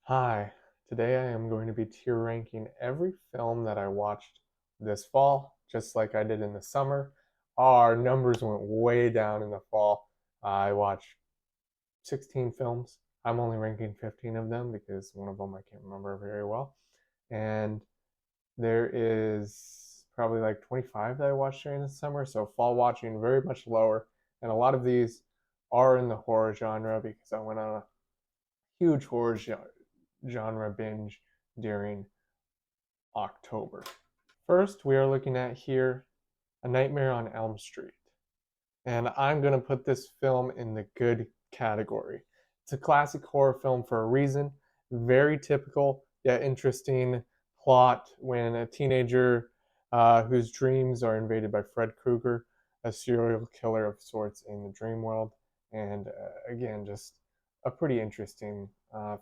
Hi, today I am going to be tier ranking every film that I watched this fall, just like I did in the summer. Our numbers went way down in the fall. I watched 16 films. I'm only ranking 15 of them because one of them I can't remember very well. And there is probably like 25 that I watched during the summer, so fall watching very much lower. And a lot of these are in the horror genre because I went on a huge horror genre binge during October. First, we are looking at here A Nightmare on Elm Street. And I'm going to put this film in the good category. It's a classic horror film for a reason. Very typical yet interesting plot when a teenager whose dreams are invaded by Fred Krueger, a serial killer of sorts in the dream world. And again, just a pretty interesting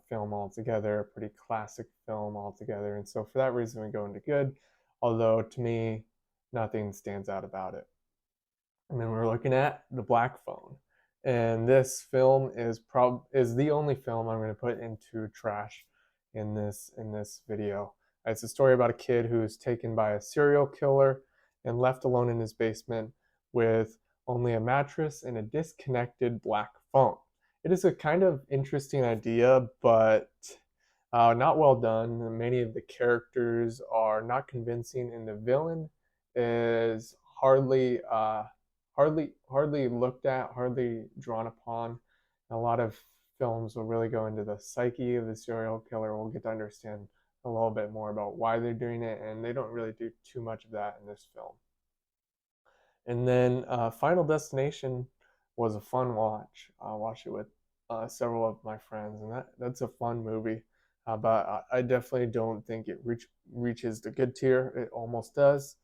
film altogether, a pretty classic film altogether. And so for that reason, we go into good, although to me, nothing stands out about it. And then we're looking at The Black Phone. And this film is the only film I'm going to put into trash in this video. It's a story about a kid who is taken by a serial killer and left alone in his basement with only a mattress and a disconnected black phone. It is a kind of interesting idea, but not well done. Many of the characters are not convincing, and the villain is hardly looked at, hardly drawn upon. A lot of films will really go into the psyche of the serial killer. We'll get to understand a little bit more about why they're doing it, and they don't really do too much of that in this film. And then Final Destination was a fun watch. I watched it with several of my friends, and that's a fun movie. But I definitely don't think it reaches the good tier. It almost does.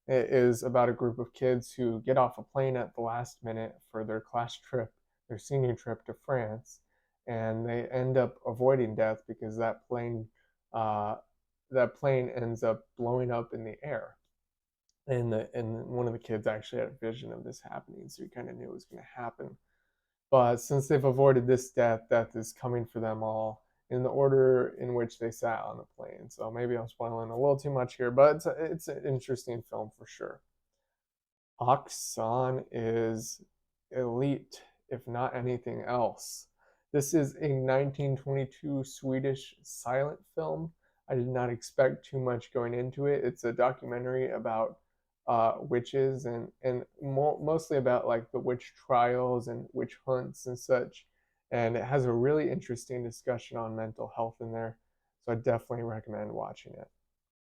It is about a group of kids who get off a plane at the last minute for their class trip, their senior trip to France, and they end up avoiding death because uh, that plane ends up blowing up in the air, and one of the kids actually had a vision of this happening, so he kind of knew it was going to happen. But since they've avoided this death, death is coming for them all in the order in which they sat on the plane. So maybe I'm spoiling a little too much here, but it's an interesting film for sure. Oxon is elite, if not anything else. This is a 1922 Swedish silent film. I did not expect too much going into it. It's a documentary about witches and mostly about like the witch trials and witch hunts and such. And it has a really interesting discussion on mental health in there. So I definitely recommend watching it.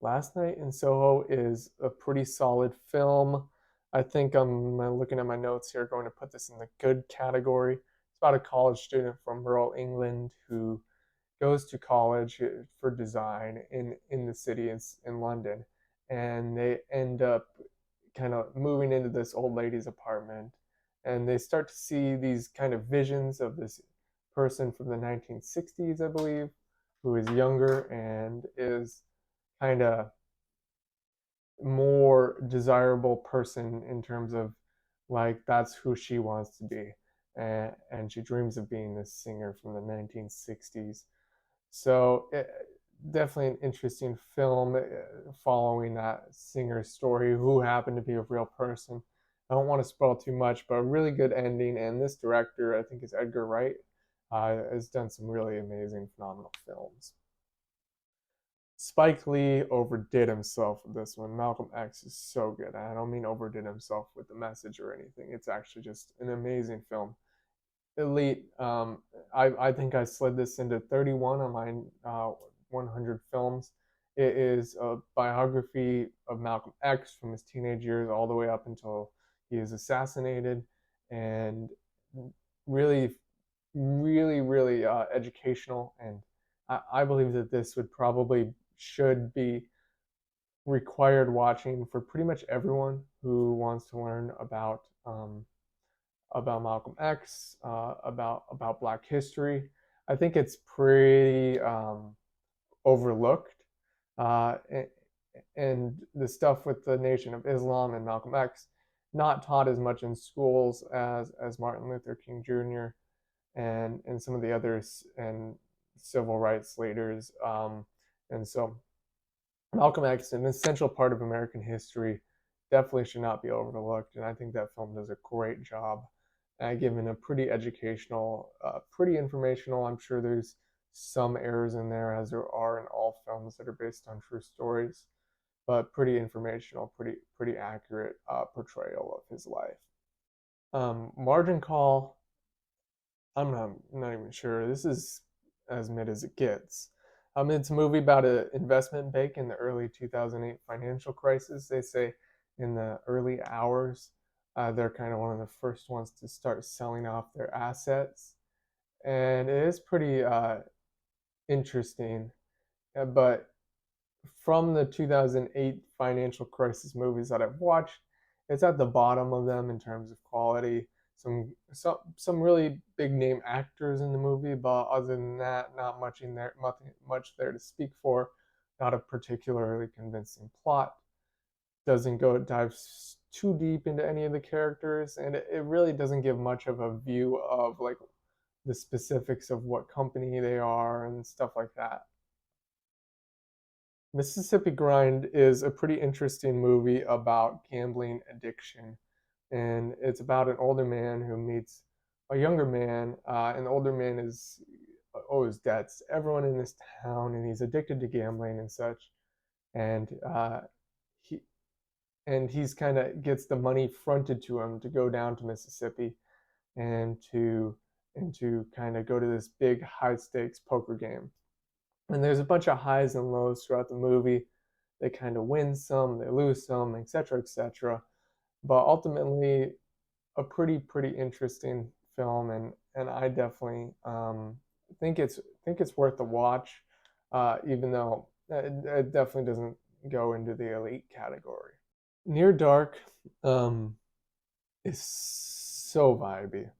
Last Night in Soho is a pretty solid film. I think I'm looking at my notes here, going to put this in the good category. It's about a college student from rural England who goes to college for design in the city in London, and they end up kind of moving into this old lady's apartment, and they start to see these kind of visions of this person from the 1960s, I believe, who is younger and is kind of more desirable person in terms of like that's who she wants to be, and she dreams of being this singer from the 1960s. So definitely an interesting film following that singer's story who happened to be a real person. I don't want to spoil too much, but a really good ending, and this director, I think is Edgar Wright, has done some really amazing phenomenal films. Spike Lee overdid himself with this one. Malcolm X is so good. I don't mean overdid himself with the message or anything. It's actually just an amazing film. Elite. I think I slid this into 31 on my 100 films. It is a biography of Malcolm X from his teenage years all the way up until he is assassinated, and really, really educational. And I believe that this would probably should be required watching for pretty much everyone who wants to learn about Malcolm X, about Black history. I think it's pretty overlooked, uh, and the stuff with the Nation of Islam and Malcolm X not taught as much in schools as Martin Luther King Jr. and some of the others, and civil rights leaders. And so Malcolm X, an essential part of American history, definitely should not be overlooked. And I think that film does a great job given a pretty educational, pretty informational. I'm sure there's some errors in there, as there are in all films that are based on true stories, but pretty informational, pretty accurate portrayal of his life. Margin Call, I'm not even sure. This is as mid as it gets. It's a movie about an investment bank in the early 2008 financial crisis. They say in the early hours, they're kind of one of the first ones to start selling off their assets, and it is pretty interesting. But from the 2008 financial crisis movies that I've watched, it's at the bottom of them in terms of quality. Some really big name actors in the movie, but other than that, not much in there, much there to speak for. Not a particularly convincing plot. Doesn't go dive too deep into any of the characters, and it really doesn't give much of a view of like the specifics of what company they are and stuff like that. Mississippi Grind is a pretty interesting movie about gambling addiction. And it's about an older man who meets a younger man. And the older man owes debts to everyone in this town, and he's addicted to gambling and such. And he he's kind of gets the money fronted to him to go down to Mississippi and to kind of go to this big high stakes poker game. And there's a bunch of highs and lows throughout the movie. They kind of win some, they lose some, etc., etc. But ultimately, a pretty interesting film, and I definitely think it's worth the watch, even though it definitely doesn't go into the elite category. Near Dark is so vibey.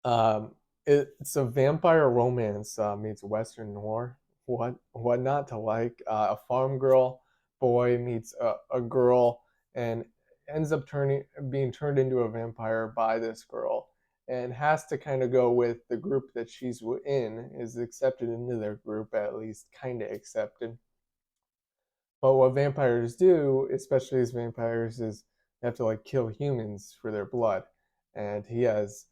Um, it's a vampire romance meets Western noir. What not to like? A farm girl boy meets a girl and ends up turning being turned into a vampire by this girl, and has to kind of go with the group that she's in, is accepted into their group, at least kind of accepted. But what vampires do, especially as vampires, is they have to like kill humans for their blood, and he has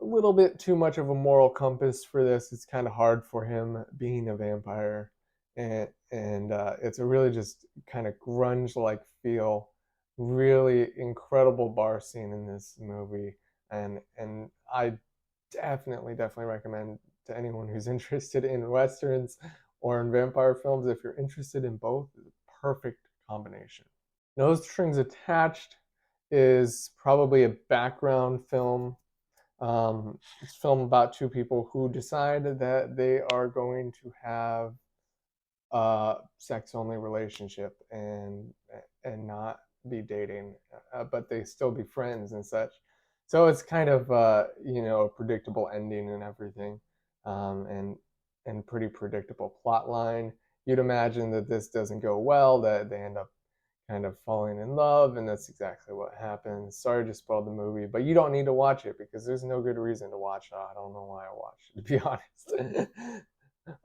a little bit too much of a moral compass for this. It's kind of hard for him being a vampire, and it's a really just kind of grunge like feel. Really incredible bar scene in this movie, and I definitely recommend to anyone who's interested in westerns or in vampire films. If you're interested in both, it's a perfect combination. No Strings Attached is probably a background film. It's a film about two people who decide that they are going to have a sex only relationship and not be dating, but they still be friends and such. So it's kind of a predictable ending and everything, and pretty predictable plot line. You'd imagine that this doesn't go well, that they end up kind of falling in love, and that's exactly what happens. Sorry to spoil the movie, but you don't need to watch it because there's no good reason to watch it. I don't know why I watched it, to be honest.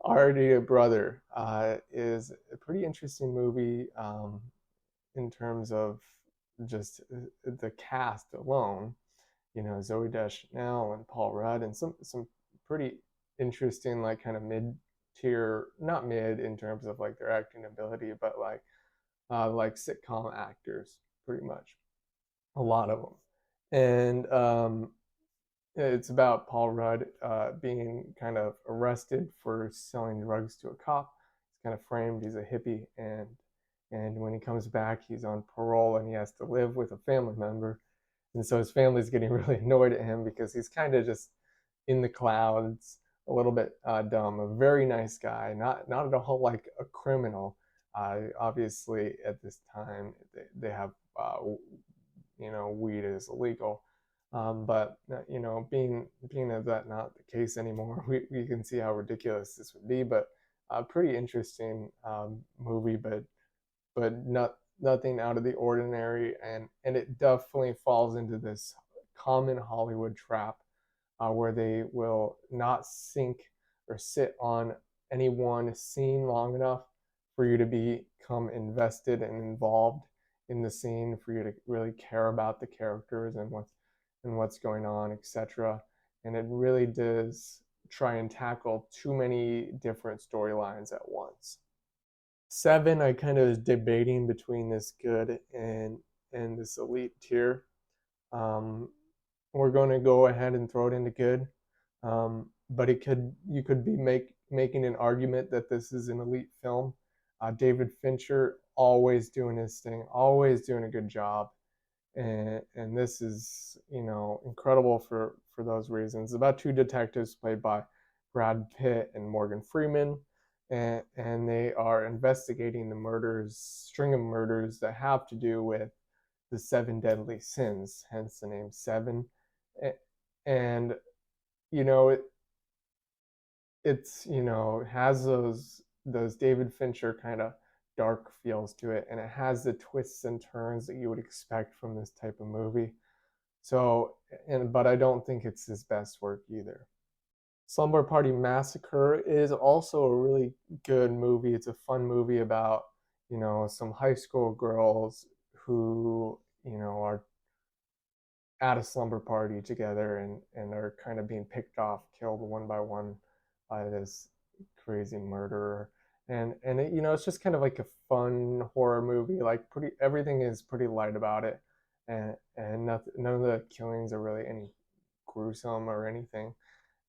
Already a Brother is a pretty interesting movie in terms of just the cast alone. You know, Zoe Deschanel and Paul Rudd, and some pretty interesting, like kind of mid tier, not mid in terms of like their acting ability, but like sitcom actors, pretty much, a lot of them. And it's about Paul Rudd being kind of arrested for selling drugs to a cop. He's kind of framed. He's a hippie, and when he comes back, he's on parole and he has to live with a family member. And so his family's getting really annoyed at him because he's kind of just in the clouds, a little bit dumb. A very nice guy, not at all like a criminal. Obviously, at this time, they have weed is illegal. But being that not the case anymore, we can see how ridiculous this would be. But a pretty interesting movie, but nothing out of the ordinary, and it definitely falls into this common Hollywood trap where they will not sync or sit on any one scene long enough for you to become invested and involved in the scene, for you to really care about the characters and what's going on, etc. And it really does try and tackle too many different storylines at once. Seven, I kind of was debating between this good and this elite tier. Um, we're going to go ahead and throw it into good, but you could be making an argument that this is an elite film. David Fincher always doing his thing, always doing a good job, and this is incredible for those reasons. It's about two detectives played by Brad Pitt and Morgan Freeman, and they are investigating the string of murders that have to do with the seven deadly sins, hence the name Seven. And you know it it's has those David Fincher kind of dark feels to it, and it has the twists and turns that you would expect from this type of movie. So, but I don't think it's his best work either. Slumber Party Massacre is also a really good movie. It's a fun movie about, some high school girls who, are at a slumber party together and are kind of being picked off, killed one by one by this crazy murderer. And it's just kind of like a fun horror movie. Like everything is pretty light about it, and none of the killings are really any gruesome or anything.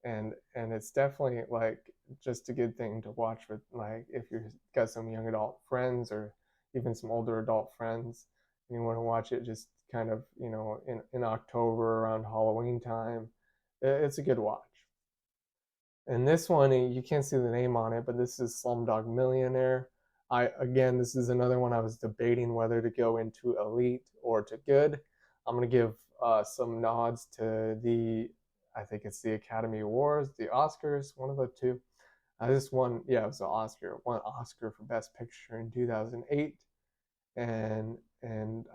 And it's definitely like just a good thing to watch with, like, if you've got some young adult friends or even some older adult friends and you want to watch it just kind of in October around Halloween time. It's a good watch. And this one, you can't see the name on it, but this is Slumdog Millionaire. This is another one I was debating whether to go into elite or to good. I'm gonna give some nods to I think it's the Academy Awards, the Oscars, one of the two. This one, yeah, it was an Oscar. Won Oscar for Best Picture in 2008, and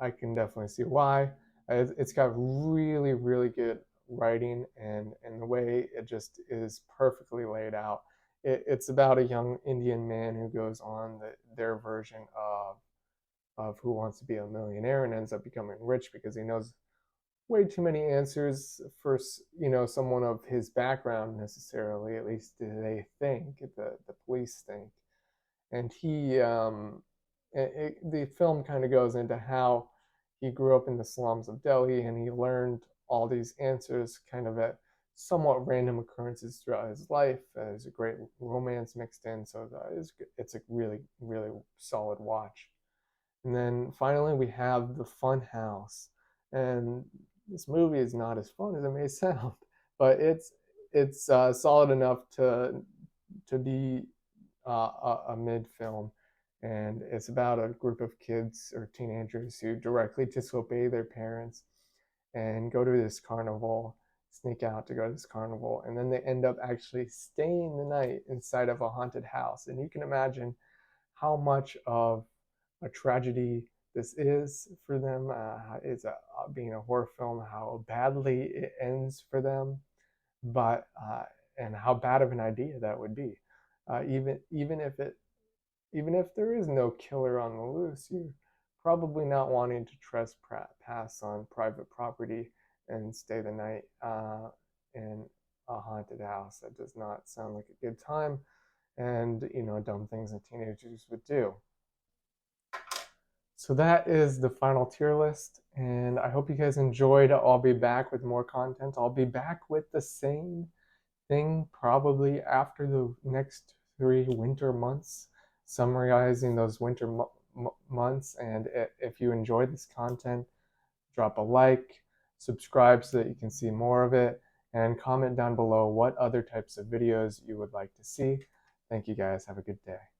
I can definitely see why. It's got really, really good writing, and the way it just is perfectly laid out. It's about a young Indian man who goes on their version of Who Wants to Be a Millionaire and ends up becoming rich because he knows way too many answers for someone of his background necessarily. At least they think, the police think. And the film kind of goes into how he grew up in the slums of Delhi and he learned all these answers kind of at somewhat random occurrences throughout his life. There's a great romance mixed in, so it's a really, really solid watch. And then finally, we have The Fun House, and this movie is not as fun as it may sound, but it's solid enough to be a mid film, and it's about a group of kids or teenagers who directly disobey their parents and go to this carnival, sneak out to go to this carnival, and then they end up actually staying the night inside of a haunted house. And you can imagine how much of a tragedy this is for them. It's being a horror film, how badly it ends for them, but and how bad of an idea that would be. Even if there is no killer on the loose, you're probably not wanting to trespass on private property and stay the night in a haunted house. That does not sound like a good time, and dumb things that teenagers would do. So that is the final tier list, and I hope you guys enjoyed. I'll be back with more content. I'll be back with the same thing probably after the next 3 winter months, summarizing those winter months. And if you enjoyed this content, drop a like, subscribe so that you can see more of it, and comment down below what other types of videos you would like to see. Thank you guys. Have a good day.